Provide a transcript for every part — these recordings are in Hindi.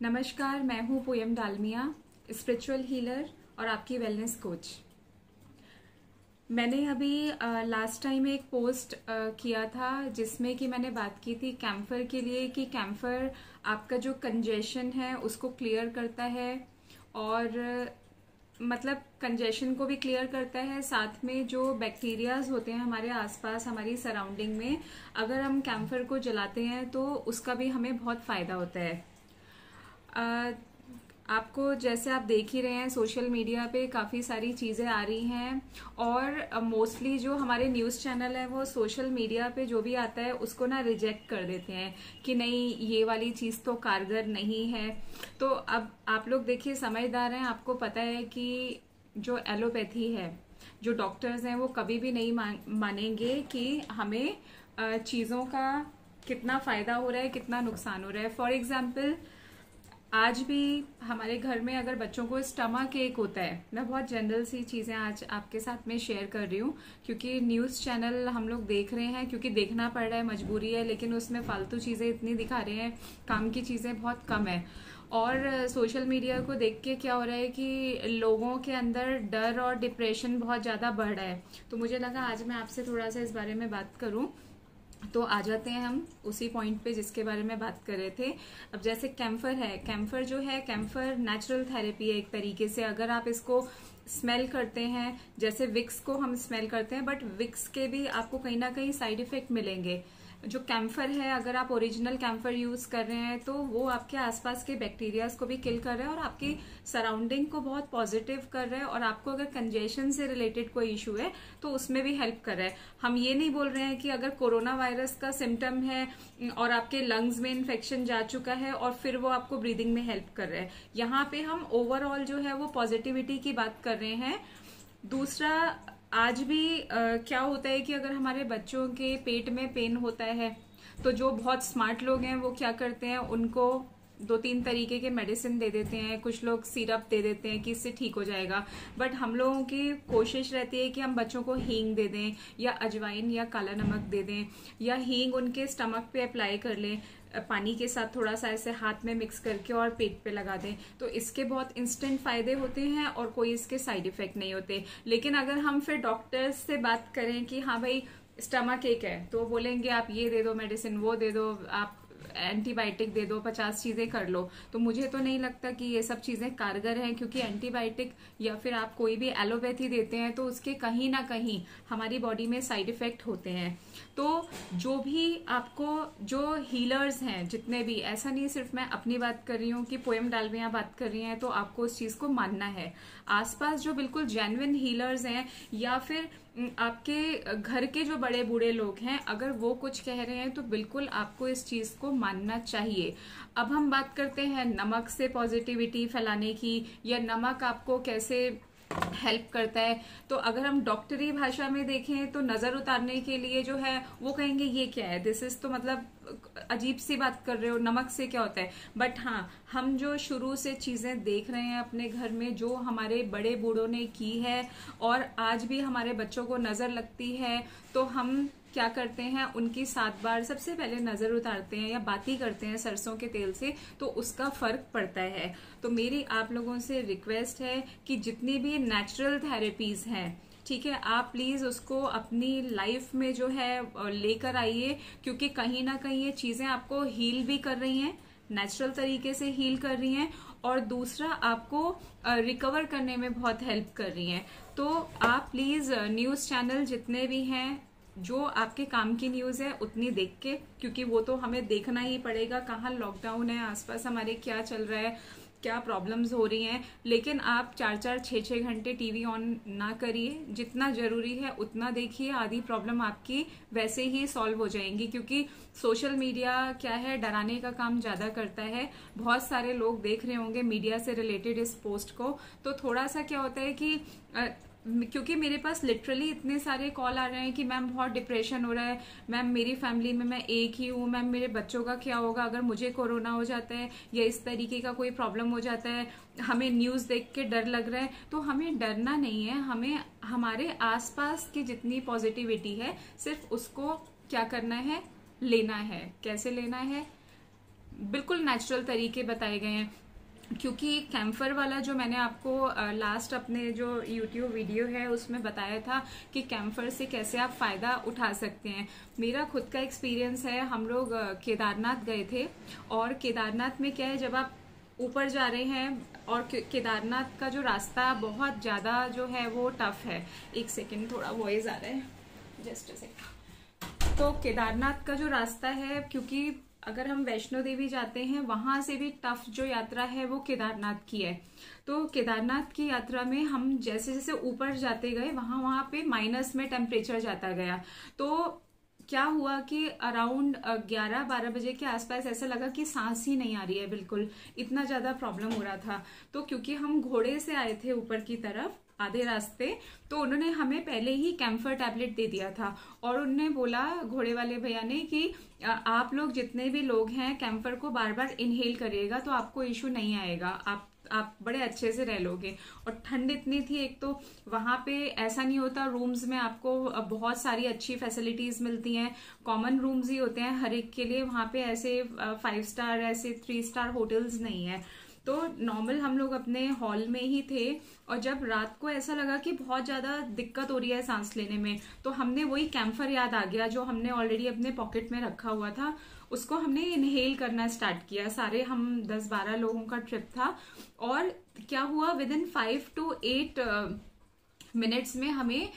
नमस्कार, मैं हूँ पोयम डालमिया, स्पिरिचुअल हीलर और आपकी वेलनेस कोच। मैंने अभी लास्ट टाइम एक पोस्ट किया था जिसमें कि मैंने बात की थी कैम्फर के लिए कि कैम्फर आपका जो कंजेशन है उसको क्लियर करता है और मतलब कंजेशन को भी क्लियर करता है। साथ में जो बैक्टीरियाज होते हैं हमारे आसपास हमारी सराउंडिंग में, अगर हम कैम्फर को जलाते हैं तो उसका भी हमें बहुत फायदा होता है। आपको जैसे आप देख ही रहे हैं सोशल मीडिया पे काफ़ी सारी चीज़ें आ रही हैं और मोस्टली जो हमारे न्यूज़ चैनल है वो सोशल मीडिया पे जो भी आता है उसको ना रिजेक्ट कर देते हैं कि नहीं, ये वाली चीज़ तो कारगर नहीं है। तो अब आप लोग देखिए, समझदार हैं, आपको पता है कि जो एलोपैथी है, जो डॉक्टर्स हैं वो कभी भी नहीं मानेंगे कि हमें चीज़ों का कितना फ़ायदा हो रहा है, कितना नुकसान हो रहा है। फॉर एग्जाम्पल, आज भी हमारे घर में अगर बच्चों को स्टमक एक होता है, मैं बहुत जनरल सी चीज़ें आज आपके साथ में शेयर कर रही हूँ क्योंकि न्यूज़ चैनल हम लोग देख रहे हैं, क्योंकि देखना पड़ रहा है, मजबूरी है, लेकिन उसमें फालतू चीज़ें इतनी दिखा रहे हैं, काम की चीज़ें बहुत कम है। और सोशल मीडिया को देख के क्या हो रहा है कि लोगों के अंदर डर और डिप्रेशन बहुत ज़्यादा बढ़ रहा है। तो मुझे लगा आज मैं आपसे थोड़ा सा इस बारे में बात करूँ। तो आ जाते हैं हम उसी पॉइंट पे जिसके बारे में बात कर रहे थे। अब जैसे कैम्फर है, कैम्फर जो है, कैम्फर नेचुरल थेरेपी है एक तरीके से। अगर आप इसको स्मेल करते हैं, जैसे विक्स को हम स्मेल करते हैं, बट विक्स के भी आपको कहीं ना कहीं साइड इफेक्ट मिलेंगे। जो कैम्फर है, अगर आप ओरिजिनल कैम्फर यूज कर रहे हैं तो वो आपके आसपास के बैक्टीरियाज को भी किल कर रहा है और आपकी सराउंडिंग को बहुत पॉजिटिव कर रहा है। और आपको अगर कंजेशन से रिलेटेड कोई इशू है तो उसमें भी हेल्प कर रहा है। हम ये नहीं बोल रहे हैं कि अगर कोरोना वायरस का सिम्टम है और आपके लंग्स में इन्फेक्शन जा चुका है और फिर वो आपको ब्रीदिंग में हेल्प कर रहा है। यहाँ पे हम ओवरऑल जो है वो पॉजिटिविटी की बात कर रहे हैं। दूसरा, आज भी क्या होता है कि अगर हमारे बच्चों के पेट में पेन होता है तो जो बहुत स्मार्ट लोग हैं वो क्या करते हैं, उनको 2-3 तरीके के मेडिसिन दे देते हैं। कुछ लोग सिरप दे देते हैं कि इससे ठीक हो जाएगा, बट हम लोगों की कोशिश रहती है कि हम बच्चों को हींग दे दें या अजवाइन या काला नमक दे दें, या हींग उनके स्टमक पे अप्लाई कर लें पानी के साथ, थोड़ा सा ऐसे हाथ में मिक्स करके और पेट पे लगा दें। तो इसके बहुत इंस्टेंट फायदे होते हैं और कोई इसके साइड इफेक्ट नहीं होते। लेकिन अगर हम फिर डॉक्टर्स से बात करें कि हाँ भाई स्टमक एक है, तो बोलेंगे आप ये दे दो मेडिसिन, वो दे दो, आप एंटीबायोटिक दे दो, 50 चीजें कर लो। तो मुझे तो नहीं लगता कि ये सब चीजें कारगर हैं, क्योंकि एंटीबायोटिक या फिर आप कोई भी एलोपैथी देते हैं तो उसके कहीं ना कहीं हमारी बॉडी में साइड इफेक्ट होते हैं। तो जो भी आपको, जो हीलर्स हैं जितने भी, ऐसा नहीं सिर्फ मैं अपनी बात कर रही हूँ कि पोयम डालमिया बात कर रही हैं तो आपको उस चीज को मानना है। आसपास जो बिल्कुल जेन्युइन हीलर्स हैं या फिर आपके घर के जो बड़े बूढ़े लोग हैं, अगर वो कुछ कह रहे हैं तो बिल्कुल आपको इस चीज को मानना चाहिए। अब हम बात करते हैं नमक से पॉजिटिविटी फैलाने की, या नमक आपको कैसे हेल्प करता है। तो अगर हम डॉक्टरी भाषा में देखें तो नजर उतारने के लिए जो है वो कहेंगे ये क्या है, दिस इज, तो मतलब अजीब सी बात कर रहे हो, नमक से क्या होता है। बट हाँ, हम जो शुरू से चीजें देख रहे हैं अपने घर में, जो हमारे बड़े बूढ़ों ने की है और आज भी हमारे बच्चों को नजर लगती है, तो हम क्या करते हैं, उनकी 7 बार सबसे पहले नजर उतारते हैं या बाती करते हैं सरसों के तेल से, तो उसका फर्क पड़ता है। तो मेरी आप लोगों से रिक्वेस्ट है कि जितनी भी नेचुरल थेरेपीज हैं, ठीक है, आप प्लीज उसको अपनी लाइफ में जो है लेकर आइए, क्योंकि कहीं ना कहीं ये चीजें आपको हील भी कर रही हैं, नेचुरल तरीके से हील कर रही हैं, और दूसरा आपको रिकवर करने में बहुत हेल्प कर रही हैं। तो आप प्लीज न्यूज चैनल जितने भी हैं, जो आपके काम की न्यूज है उतनी देख के, क्योंकि वो तो हमें देखना ही पड़ेगा, कहाँ लॉकडाउन है, आसपास हमारे क्या चल रहा है, क्या प्रॉब्लम्स हो रही हैं। लेकिन आप 4-4, 6-6 घंटे टीवी ऑन ना करिए, जितना जरूरी है उतना देखिए, आधी प्रॉब्लम आपकी वैसे ही सॉल्व हो जाएंगी। क्योंकि सोशल मीडिया क्या है, डराने का काम ज्यादा करता है। बहुत सारे लोग देख रहे होंगे मीडिया से रिलेटेड इस पोस्ट को, तो थोड़ा सा क्या होता है कि क्योंकि मेरे पास लिटरली इतने सारे कॉल आ रहे हैं कि मैम बहुत डिप्रेशन हो रहा है, मैम मेरी फैमिली में मैं एक ही हूँ, मैम मेरे बच्चों का क्या होगा अगर मुझे कोरोना हो जाता है या इस तरीके का कोई प्रॉब्लम हो जाता है, हमें न्यूज देख के डर लग रहा है। तो हमें डरना नहीं है, हमें हमारे आसपास की जितनी पॉजिटिविटी है सिर्फ उसको क्या करना है, लेना है। कैसे लेना है, बिल्कुल नेचुरल तरीके बताए गए हैं। क्योंकि कैम्फर वाला जो मैंने आपको लास्ट अपने जो यूट्यूब वीडियो है उसमें बताया था कि कैम्फर से कैसे आप फायदा उठा सकते हैं, मेरा खुद का एक्सपीरियंस है। हम लोग केदारनाथ गए थे, और केदारनाथ में क्या है, जब आप ऊपर जा रहे हैं और केदारनाथ का जो रास्ता बहुत ज्यादा जो है वो टफ है। एक सेकेंड, थोड़ा वॉइस आ रहा है, जस्ट अ सेकेंड। तो केदारनाथ का जो रास्ता है, क्योंकि अगर हम वैष्णो देवी जाते हैं वहां से भी टफ जो यात्रा है वो केदारनाथ की है। तो केदारनाथ की यात्रा में हम जैसे जैसे ऊपर जाते गए वहां पे माइनस में टेम्परेचर जाता गया। तो क्या हुआ कि अराउंड 11-12 बजे के आसपास ऐसा लगा कि सांस ही नहीं आ रही है, बिल्कुल इतना ज्यादा प्रॉब्लम हो रहा था। तो क्योंकि हम घोड़े से आए थे ऊपर की तरफ आधे रास्ते, तो उन्होंने हमें पहले ही कैम्फर टैबलेट दे दिया था, और उन्होंने बोला घोड़े वाले भैया ने कि आप लोग जितने भी लोग हैं कैम्फर को बार बार इनहेल करिएगा तो आपको इश्यू नहीं आएगा, आप बड़े अच्छे से रह लोगे। और ठंड इतनी थी, एक तो वहां पे ऐसा नहीं होता, रूम्स में आपको बहुत सारी अच्छी फैसिलिटीज मिलती हैं, कॉमन रूम्स ही होते हैं हर एक के लिए, वहां पे ऐसे 5 स्टार ऐसे 3 स्टार होटल्स नहीं है। तो नॉर्मल हम लोग अपने हॉल में ही थे, और जब रात को ऐसा लगा कि बहुत ज्यादा दिक्कत हो रही है सांस लेने में, तो हमने वही कैम्फर याद आ गया जो हमने ऑलरेडी अपने पॉकेट में रखा हुआ था, उसको हमने इनहेल करना स्टार्ट किया। सारे हम 10-12 लोगों का ट्रिप था, और क्या हुआ, विद इन 5 to 8 मिनट्स में हमें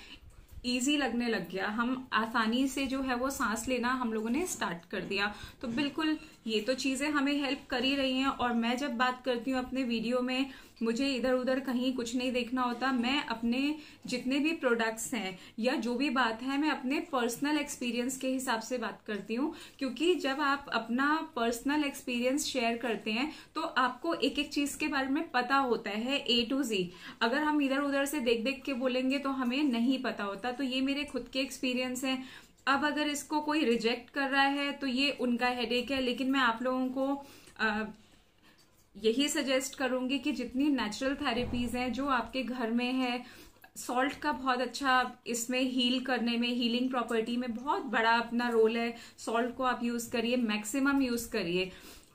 इजी लगने लग गया, हम आसानी से जो है वो सांस लेना हम लोगों ने स्टार्ट कर दिया। तो बिल्कुल ये तो चीजें हमें हेल्प कर ही रही हैं। और मैं जब बात करती हूँ अपने वीडियो में, मुझे इधर उधर कहीं कुछ नहीं देखना होता, मैं अपने जितने भी प्रोडक्ट्स हैं या जो भी बात है मैं अपने पर्सनल एक्सपीरियंस के हिसाब से बात करती हूँ। क्योंकि जब आप अपना पर्सनल एक्सपीरियंस शेयर करते हैं तो आपको एक एक चीज के बारे में पता होता है A to Z। अगर हम इधर उधर से देख देख के बोलेंगे तो हमें नहीं पता होता। तो ये मेरे खुद के एक्सपीरियंस है। अब अगर इसको कोई रिजेक्ट कर रहा है तो ये उनका हेडेक है, लेकिन मैं आप लोगों को यही सजेस्ट करूंगी कि जितनी नेचुरल थेरेपीज हैं जो आपके घर में है, सॉल्ट का बहुत अच्छा इसमें हील करने में, हीलिंग प्रॉपर्टी में बहुत बड़ा अपना रोल है। सॉल्ट को आप यूज करिए, मैक्सिमम यूज करिए।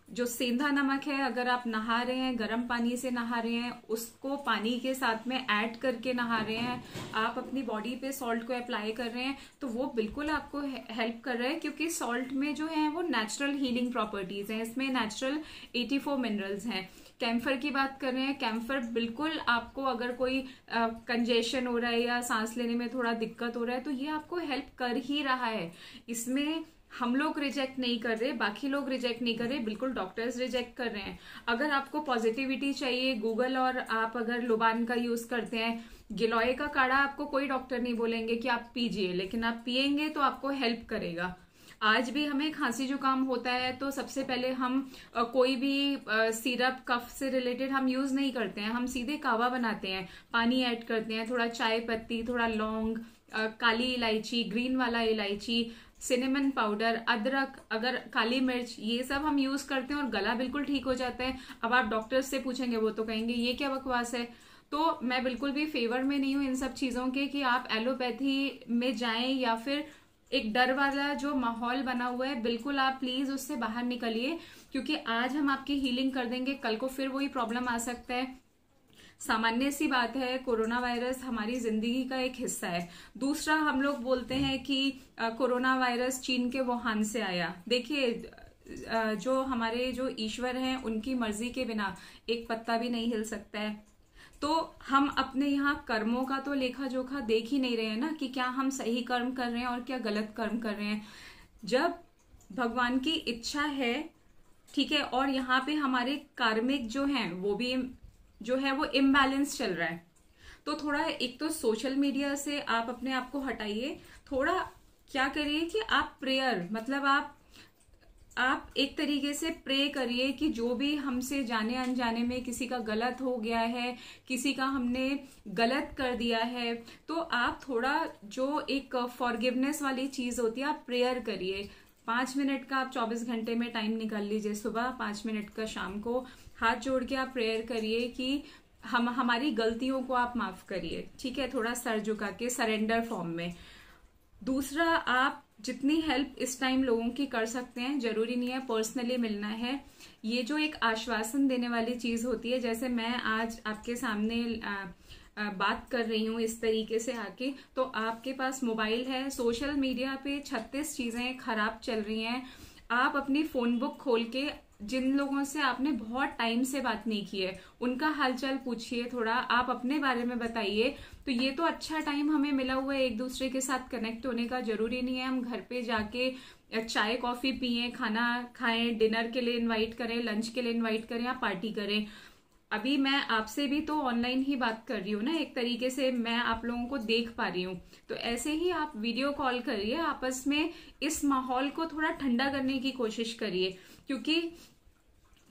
जो सेंधा नमक है, अगर आप नहा रहे हैं, गर्म पानी से नहा रहे हैं, उसको पानी के साथ में ऐड करके नहा रहे हैं, आप अपनी बॉडी पे सॉल्ट को अप्लाई कर रहे हैं, तो वो बिल्कुल आपको हेल्प कर रहा है। क्योंकि सॉल्ट में जो है वो नेचुरल हीलिंग प्रॉपर्टीज हैं, इसमें नेचुरल 84 मिनरल्स हैं। कैम्फर की बात कर रहे हैं, कैम्फर बिल्कुल आपको अगर कोई कंजेशन हो रहा है या सांस लेने में थोड़ा दिक्कत हो रहा है तो ये आपको हेल्प कर ही रहा है। इसमें हम लोग रिजेक्ट नहीं कर रहे, बाकी लोग रिजेक्ट नहीं कर रहे, बिल्कुल डॉक्टर्स रिजेक्ट कर रहे हैं। अगर आपको पॉजिटिविटी चाहिए, गूगल और आप अगर लुबान का यूज करते हैं, गिलोय का काढ़ा आपको कोई डॉक्टर नहीं बोलेंगे कि आप पीजिए, लेकिन आप पियेंगे तो आपको हेल्प करेगा। आज भी हमें खांसी जुकाम होता है तो सबसे पहले हम कोई भी सिरप कफ से रिलेटेड हम यूज नहीं करते हैं, हम सीधे कावा बनाते हैं, पानी ऐड करते हैं, थोड़ा चाय पत्ती, थोड़ा लौंग, काली इलायची, ग्रीन वाला इलायची, सिनेमन पाउडर, अदरक, अगर काली मिर्च, ये सब हम यूज करते हैं और गला बिल्कुल ठीक हो जाता है। अब आप डॉक्टर्स से पूछेंगे वो तो कहेंगे ये क्या बकवास है। तो मैं बिल्कुल भी फेवर में नहीं हूं इन सब चीजों के कि आप एलोपैथी में जाएं, या फिर एक डर वाला जो माहौल बना हुआ है, बिल्कुल आप प्लीज उससे बाहर निकलिए। क्योंकि आज हम आपकी हीलिंग कर देंगे, कल को फिर वही प्रॉब्लम आ सकता है। सामान्य सी बात है, कोरोना वायरस हमारी जिंदगी का एक हिस्सा है। दूसरा, हम लोग बोलते हैं कि कोरोना वायरस चीन के वुहान से आया। देखिए, जो हमारे जो ईश्वर हैं उनकी मर्जी के बिना एक पत्ता भी नहीं हिल सकता है। तो हम अपने यहाँ कर्मों का तो लेखा जोखा देख ही नहीं रहे हैं ना, कि क्या हम सही कर्म कर रहे हैं और क्या गलत कर्म कर रहे हैं। जब भगवान की इच्छा है, ठीक है, और यहाँ पे हमारे कार्मिक जो हैं वो भी जो है वो इम्बैलेंस चल रहा है, तो थोड़ा एक तो सोशल मीडिया से आप अपने आप को हटाइए। थोड़ा क्या करिए कि आप प्रेयर, मतलब आप एक तरीके से प्रे करिए कि जो भी हमसे जाने अनजाने में किसी का गलत हो गया है, किसी का हमने गलत कर दिया है, तो आप थोड़ा जो एक फॉरगिवनेस वाली चीज होती है, आप प्रेयर करिए। 5 मिनट का आप 24 घंटे में टाइम निकाल लीजिए, सुबह 5 मिनट का शाम को, हाथ जोड़ के आप प्रेयर करिए कि हमारी गलतियों को आप माफ करिए, ठीक है, थोड़ा सर झुका के, सरेंडर फॉर्म में। दूसरा, आप जितनी हेल्प इस टाइम लोगों की कर सकते हैं, जरूरी नहीं है पर्सनली मिलना है। ये जो एक आश्वासन देने वाली चीज होती है, जैसे मैं आज आपके सामने बात कर रही हूँ इस तरीके से आके, तो आपके पास मोबाइल है, सोशल मीडिया पे 36 चीजें खराब चल रही हैं। आप अपनी फोन बुक खोल के जिन लोगों से आपने बहुत टाइम से बात नहीं की है उनका हालचाल पूछिए, थोड़ा आप अपने बारे में बताइए। तो ये तो अच्छा टाइम हमें मिला हुआ है एक दूसरे के साथ कनेक्ट होने का। जरूरी नहीं है हम घर पे जाके चाय कॉफी पिए, खाना खाएं, डिनर के लिए इनवाइट करें, लंच के लिए इनवाइट करें या पार्टी करें। अभी मैं आपसे भी तो ऑनलाइन ही बात कर रही हूँ ना, एक तरीके से मैं आप लोगों को देख पा रही हूँ। तो ऐसे ही आप वीडियो कॉल करिए, आपस में इस माहौल को थोड़ा ठंडा करने की कोशिश करिए, क्योंकि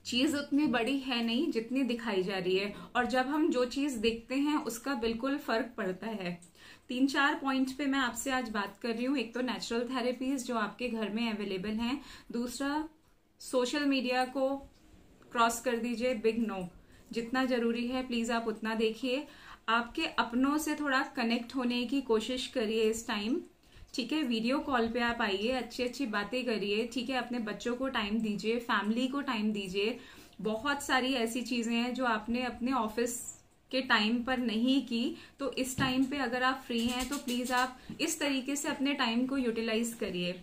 चीज उतनी बड़ी है नहीं जितनी दिखाई जा रही है। और जब हम जो चीज देखते हैं उसका बिल्कुल फर्क पड़ता है। 3-4 पॉइंट्स पे मैं आपसे आज बात कर रही हूँ। एक तो नेचुरल थेरेपीज जो आपके घर में अवेलेबल हैं, दूसरा सोशल मीडिया को क्रॉस कर दीजिए, बिग नो। जितना जरूरी है प्लीज आप उतना देखिए। आपके अपनों से थोड़ा कनेक्ट होने की कोशिश करिए इस टाइम, ठीक है। वीडियो कॉल पे आप आइए, अच्छी अच्छी बातें करिए, ठीक है। अपने बच्चों को टाइम दीजिए, फैमिली को टाइम दीजिए। बहुत सारी ऐसी चीजें हैं जो आपने अपने ऑफिस के टाइम पर नहीं की, तो इस टाइम पे अगर आप फ्री हैं तो प्लीज आप इस तरीके से अपने टाइम को यूटिलाइज करिए।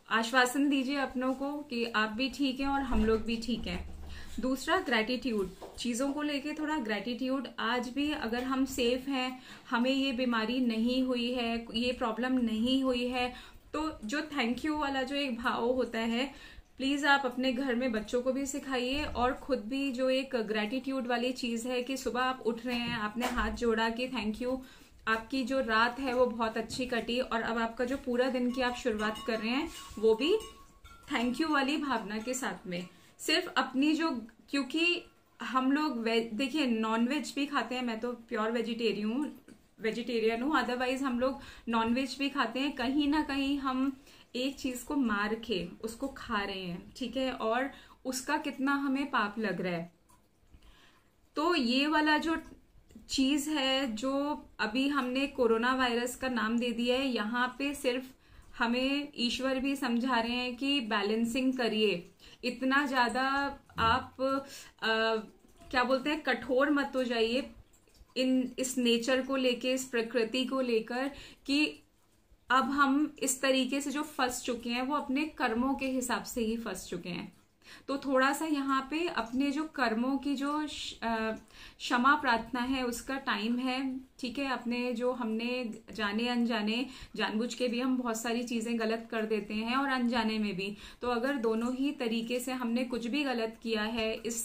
आश्वासन दीजिए अपनों को कि आप भी ठीक हैं और हम लोग भी ठीक हैं। दूसरा, ग्रेटिट्यूड, चीजों को लेके थोड़ा ग्रेटिट्यूड। आज भी अगर हम सेफ हैं, हमें ये बीमारी नहीं हुई है, ये प्रॉब्लम नहीं हुई है, तो जो थैंक यू वाला जो एक भाव होता है, प्लीज आप अपने घर में बच्चों को भी सिखाइए और खुद भी जो एक ग्रेटिट्यूड वाली चीज है कि सुबह आप उठ रहे हैं, आपने हाथ जोड़ा कि थैंक यू, आपकी जो रात है वो बहुत अच्छी कटी और अब आपका जो पूरा दिन की आप शुरुआत कर रहे हैं वो भी थैंक यू वाली भावना के साथ में। सिर्फ अपनी जो, क्योंकि हम लोग देखिए नॉनवेज भी खाते हैं, मैं तो प्योर वेजिटेरियन हूँ, अदरवाइज हम लोग नॉनवेज भी खाते हैं। कहीं ना कहीं हम एक चीज को मार के उसको खा रहे हैं, ठीक है, और उसका कितना हमें पाप लग रहा है। तो ये वाला जो चीज है जो अभी हमने कोरोना वायरस का नाम दे दिया है, यहाँ पे सिर्फ हमें ईश्वर भी समझा रहे हैं कि बैलेंसिंग करिए। इतना ज्यादा आप क्या बोलते हैं, कठोर मत हो जाइए इस नेचर को लेके, इस प्रकृति को लेकर, कि अब हम इस तरीके से जो फंस चुके हैं वो अपने कर्मों के हिसाब से ही फंस चुके हैं। तो थोड़ा सा यहाँ पे अपने जो कर्मों की जो क्षमा प्रार्थना है उसका टाइम है, ठीक है। अपने जो हमने जाने अनजाने, जानबूझ के भी हम बहुत सारी चीजें गलत कर देते हैं और अनजाने में भी, तो अगर दोनों ही तरीके से हमने कुछ भी गलत किया है इस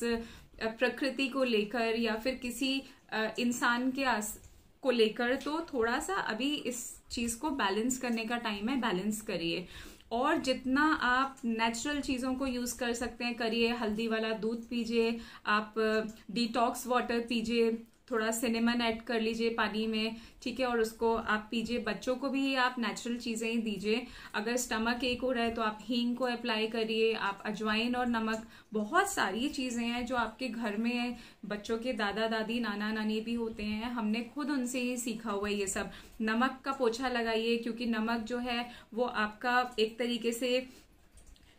प्रकृति को लेकर या फिर किसी इंसान के को लेकर, तो थोड़ा सा अभी इस चीज को बैलेंस करने का टाइम है, बैलेंस करिए। और जितना आप नेचुरल चीजों को यूज कर सकते हैं करिए। हल्दी वाला दूध पीजिए, आप डिटॉक्स वाटर पीजिए, थोड़ा सिनेमन ऐड कर लीजिए पानी में, ठीक है, और उसको आप पीजिए। बच्चों को भी आप नेचुरल चीजें ही दीजिए। अगर स्टमक एक हो रहा है तो आप हींग को अप्लाई करिए, आप अजवाइन और नमक, बहुत सारी चीजें हैं जो आपके घर में बच्चों के दादा दादी नाना नानी भी होते हैं, हमने खुद उनसे ही सीखा हुआ है ये सब। नमक का पोछा लगाइए, क्योंकि नमक जो है वो आपका एक तरीके से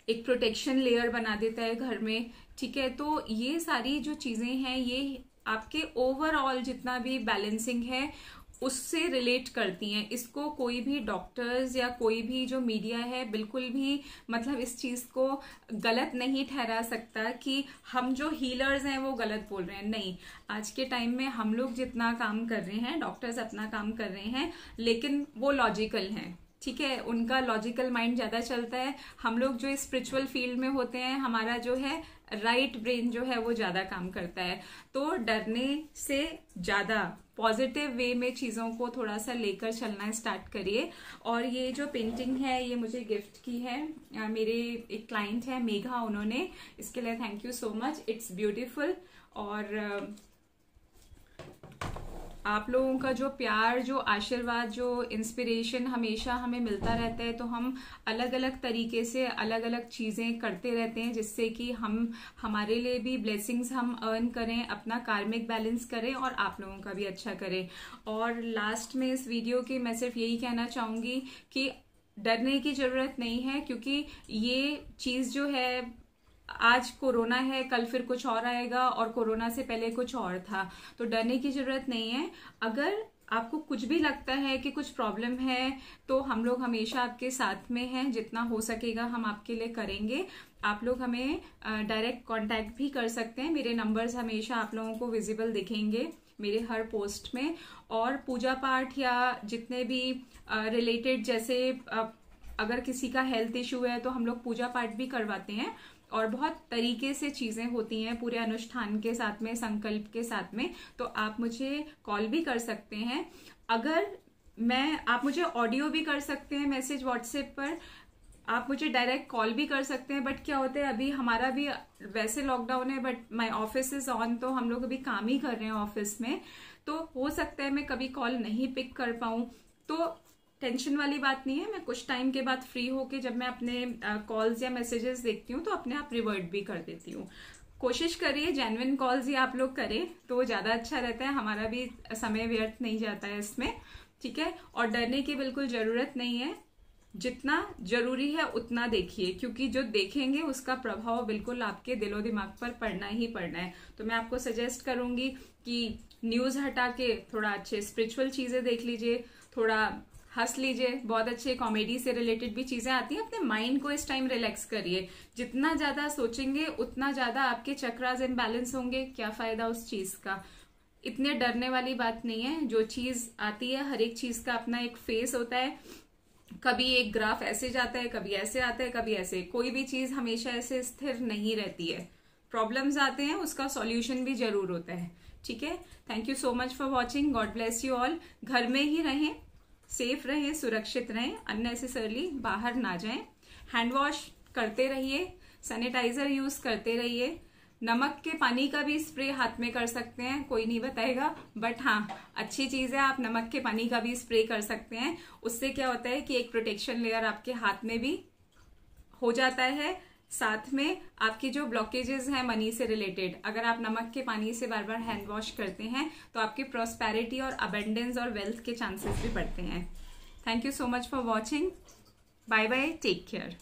एक प्रोटेक्शन लेयर बना देता है घर में, ठीक है। तो ये सारी जो चीजें हैं ये आपके ओवरऑल जितना भी बैलेंसिंग है उससे रिलेट करती हैं। इसको कोई भी डॉक्टर्स या कोई भी जो मीडिया है बिल्कुल भी मतलब इस चीज को गलत नहीं ठहरा सकता कि हम जो हीलर्स हैं वो गलत बोल रहे हैं। नहीं, आज के टाइम में हम लोग जितना काम कर रहे हैं, डॉक्टर्स अपना काम कर रहे हैं, लेकिन वो लॉजिकल हैं, ठीक है, उनका लॉजिकल माइंड ज्यादा चलता है। हम लोग जो स्पिरिचुअल फील्ड में होते हैं, हमारा जो है राइट ब्रेन जो है वो ज्यादा काम करता है। तो डरने से ज्यादा पॉजिटिव वे में चीजों को थोड़ा सा लेकर चलना स्टार्ट करिए। और ये जो पेंटिंग है ये मुझे गिफ्ट की है, मेरे एक क्लाइंट है मेघा, उन्होंने, इसके लिए thank you so much, it's beautiful. और आप लोगों का जो प्यार, जो आशीर्वाद, जो इंस्पिरेशन हमेशा हमें मिलता रहता है, तो हम अलग अलग तरीके से अलग अलग चीजें करते रहते हैं जिससे कि हम हमारे लिए भी ब्लेसिंग्स हम अर्न करें, अपना कार्मिक बैलेंस करें और आप लोगों का भी अच्छा करें। और लास्ट में इस वीडियो के मैं सिर्फ यही कहना चाहूंगी कि डरने की जरूरत नहीं है, क्योंकि ये चीज जो है, आज कोरोना है, कल फिर कुछ और आएगा, और कोरोना से पहले कुछ और था, तो डरने की जरूरत नहीं है। अगर आपको कुछ भी लगता है कि कुछ प्रॉब्लम है, तो हम लोग हमेशा आपके साथ में हैं, जितना हो सकेगा हम आपके लिए करेंगे। आप लोग हमें डायरेक्ट कांटेक्ट भी कर सकते हैं, मेरे नंबर्स हमेशा आप लोगों को विजिबल दिखेंगे मेरे हर पोस्ट में। और पूजा पाठ या जितने भी रिलेटेड, जैसे अगर किसी का हेल्थ इश्यू है तो हम लोग पूजा पाठ भी करवाते हैं, और बहुत तरीके से चीजें होती हैं पूरे अनुष्ठान के साथ में, संकल्प के साथ में। तो आप मुझे कॉल भी कर सकते हैं, आप मुझे ऑडियो भी कर सकते हैं मैसेज व्हाट्सएप पर, आप मुझे डायरेक्ट कॉल भी कर सकते हैं। बट क्या होता है, अभी हमारा भी वैसे लॉकडाउन है, but my office is on, तो हम लोग अभी काम ही कर रहे हैं ऑफिस में, तो हो सकता है मैं कभी कॉल नहीं पिक कर पाऊं। तो टेंशन वाली बात नहीं है, मैं कुछ टाइम के बाद फ्री होके जब मैं अपने कॉल्स या मैसेजेस देखती हूँ तो अपने आप रिवर्ट भी कर देती हूँ। कोशिश करिए जेन्युइन कॉल्स ही आप लोग करें तो ज्यादा अच्छा रहता है, हमारा भी समय व्यर्थ नहीं जाता है इसमें, ठीक है। और डरने की बिल्कुल जरूरत नहीं है, जितना जरूरी है उतना देखिए, क्योंकि जो देखेंगे उसका प्रभाव बिल्कुल आपके दिलो दिमाग पर पड़ना ही पड़ना है। तो मैं आपको सजेस्ट करूंगी कि न्यूज हटा के थोड़ा अच्छे स्पिरिचुअल चीजें देख लीजिए, थोड़ा हंस लीजिए, बहुत अच्छे कॉमेडी से रिलेटेड भी चीजें आती हैं। अपने माइंड को इस टाइम रिलैक्स करिए, जितना ज्यादा सोचेंगे उतना ज्यादा आपके चक्रास इम्बैलेंस होंगे, क्या फायदा उस चीज का। इतने डरने वाली बात नहीं है, जो चीज आती है हर एक चीज का अपना एक फेस होता है, कभी एक ग्राफ ऐसे जाता है, कभी ऐसे आता है, कभी ऐसे, कोई भी चीज हमेशा ऐसे स्थिर नहीं रहती है। प्रॉब्लम्स आते हैं, उसका सॉल्यूशन भी जरूर होता है, ठीक है। Thank you so much for watching, God bless you all. घर में ही रहें, सेफ रहें, सुरक्षित रहें, अननेसेसरली बाहर ना जाएं, हैंड वॉश करते रहिए, सैनिटाइजर यूज करते रहिए, नमक के पानी का भी स्प्रे हाथ में कर सकते हैं, कोई नहीं बताएगा, बट हाँ अच्छी चीज है, आप नमक के पानी का भी स्प्रे कर सकते हैं। उससे क्या होता है कि एक प्रोटेक्शन लेयर आपके हाथ में भी हो जाता है, साथ में आपकी जो ब्लॉकेजेस हैं मनी से रिलेटेड, अगर आप नमक के पानी से बार बार हैंड वॉश करते हैं तो आपकी प्रॉस्पेरिटी और अबेंडेंस और वेल्थ के चांसेस भी बढ़ते हैं। Thank you so much for watching, bye bye, take care.